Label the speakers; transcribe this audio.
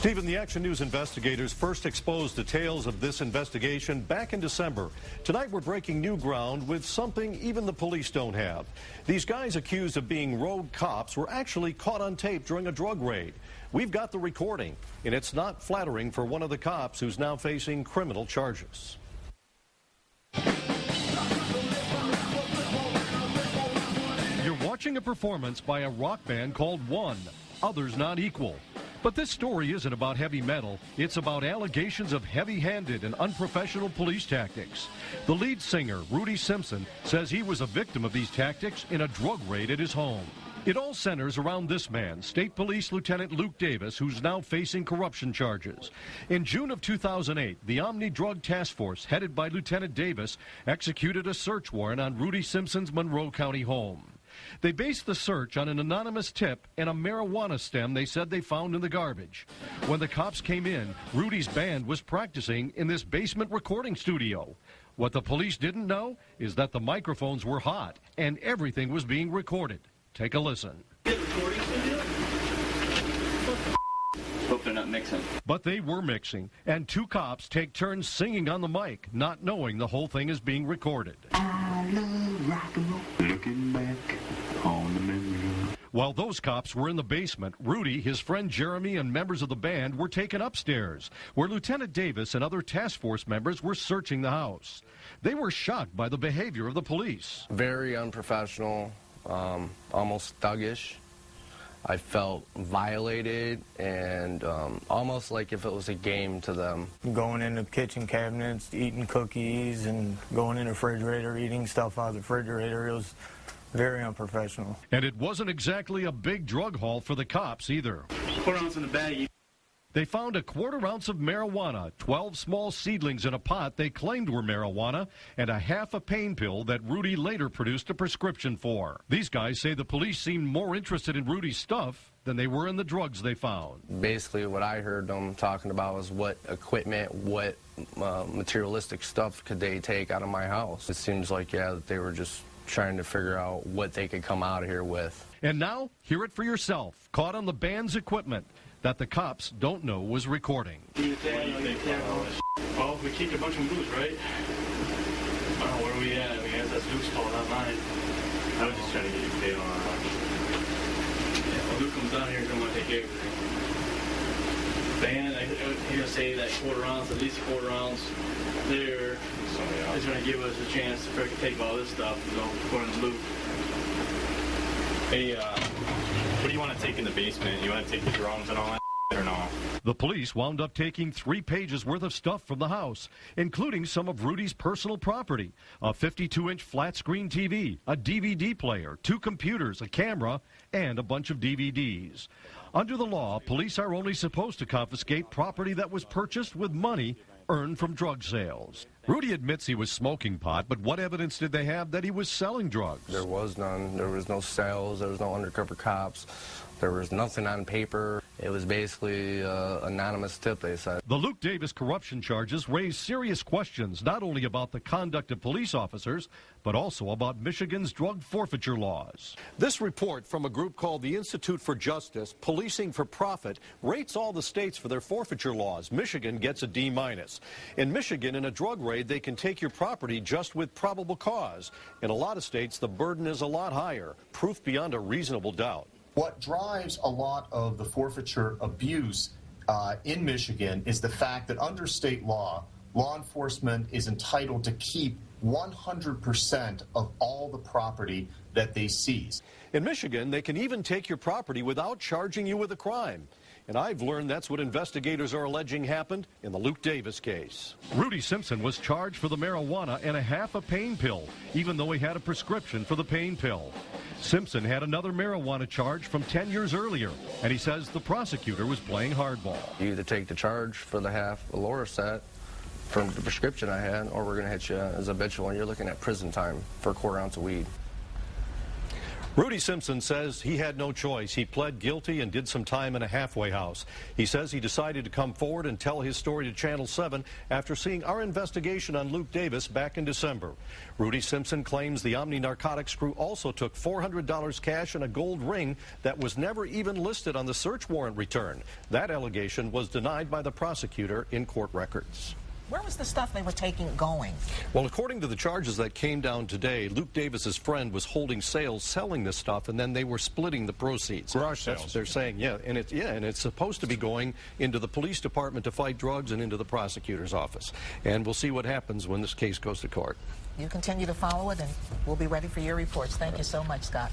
Speaker 1: Stephen, the Action News investigators first exposed details of this investigation back in December. Tonight we're breaking new ground with something even the police don't have. These guys accused of being rogue cops were actually caught on tape during a drug raid. We've got the recording, and it's not flattering for one of the cops who's now facing criminal charges. You're watching a performance by a rock band called One, Others Not Equal. But this story isn't about heavy metal. It's about allegations of heavy-handed and unprofessional police tactics. The lead singer, Rudy Simpson, says he was a victim of these tactics in a drug raid at his home. It all centers around this man, State Police Lieutenant Luke Davis, who's now facing corruption charges. In June of 2008, the Omni Drug Task Force, headed by Lieutenant Davis, executed a search warrant on Rudy Simpson's Monroe County home. They based the search on an anonymous tip and a marijuana stem they said they found in the garbage. When the cops came in, Rudy's band was practicing in this basement recording studio. What the police didn't know is that the microphones were hot and everything was being recorded. Take a listen.
Speaker 2: Recording studio? Hope they're not mixing.
Speaker 1: But they were mixing, and two cops take turns singing on the mic, not knowing the whole thing is being recorded.
Speaker 3: I love rock and roll. Looking back on the memory.
Speaker 1: While those cops were in the basement, Rudy, his friend Jeremy, and members of the band were taken upstairs, where Lieutenant Davis and other task force members were searching the house. They were shocked by the behavior of the police.
Speaker 4: Very unprofessional, almost thuggish. I felt violated and almost like if it was a game to them.
Speaker 5: Going into kitchen cabinets, eating cookies, and going in the refrigerator, eating stuff out of the refrigerator. It was very unprofessional.
Speaker 1: And it wasn't exactly a big drug haul for the cops either.
Speaker 2: 4 ounces in the bag.
Speaker 1: They found a quarter ounce of marijuana, 12 small seedlings in a pot they claimed were marijuana, and a half a pain pill that Rudy later produced a prescription for. These guys say the police seemed more interested in Rudy's stuff than they were in the drugs they found.
Speaker 4: Basically what I heard them talking about was what equipment, what materialistic stuff could they take out of my house. It seems like, yeah, that they were just trying to figure out what they could come out of here with.
Speaker 1: And now, hear it for yourself, caught on the band's equipment that the cops don't know was recording.
Speaker 2: Well, we kicked a bunch of booze, right? Oh, where are we at? I guess that's Luke's call, not mine. I was just trying to get you paid on our lunch. Yeah, well, Luke comes down here and don't want to take care of everything. Band, he's going to say that quarter ounce, at least a quarter ounce there. He's going to give us a chance to freaking take all this stuff, you know, according to Luke.
Speaker 6: Hey, what do you want to take in the basement? You want to take the drums and all that or no?
Speaker 1: The police wound up taking 3 pages worth of stuff from the house, including some of Rudy's personal property, a 52-inch flat-screen TV, a DVD player, 2 computers, a camera, and a bunch of DVDs. Under the law, police are only supposed to confiscate property that was purchased with money earned from drug sales. Rudy admits he was smoking pot, but what evidence did they have that he was selling drugs?
Speaker 4: There was none. There was no sales. There was no undercover cops. There was nothing on paper. It was basically an anonymous tip, they said.
Speaker 1: The Luke Davis corruption charges raise serious questions not only about the conduct of police officers, but also about Michigan's drug forfeiture laws. This report from a group called the Institute for Justice, Policing for Profit, rates all the states for their forfeiture laws. Michigan gets a D-. In Michigan, in a drug raid, they can take your property just with probable cause. In a lot of states, the burden is a lot higher, proof beyond a reasonable doubt.
Speaker 7: What drives a lot of the forfeiture abuse in Michigan is the fact that under state law enforcement is entitled to keep 100% of all the property that they seize.
Speaker 1: In Michigan, they can even take your property without charging you with a crime. And I've learned that's what investigators are alleging happened in the Luke Davis case. Rudy Simpson was charged for the marijuana and a half a pain pill, even though he had a prescription for the pain pill. Simpson had another marijuana charge from 10 years earlier, and he says the prosecutor was playing hardball.
Speaker 4: You either take the charge for the half Loracet from the prescription I had, or we're going to hit you as habitual, and you're looking at prison time for a quarter ounce of weed.
Speaker 1: Rudy Simpson says he had no choice. He pled guilty and did some time in a halfway house. He says he decided to come forward and tell his story to Channel 7 after seeing our investigation on Luke Davis back in December. Rudy Simpson claims the Omni Narcotics crew also took $400 cash and a gold ring that was never even listed on the search warrant return. That allegation was denied by the prosecutor in court records.
Speaker 8: Where was the stuff they were taking going?
Speaker 1: Well, according to the charges that came down today, Luke Davis's friend was holding sales, selling this stuff, and then they were splitting the proceeds.
Speaker 9: Garage sales.
Speaker 1: That's what they're saying, yeah, and it's supposed to be going into the police department to fight drugs and into the prosecutor's office. And we'll see what happens when this case goes to court.
Speaker 8: You continue to follow it, and we'll be ready for your reports. Thank you so much, Scott.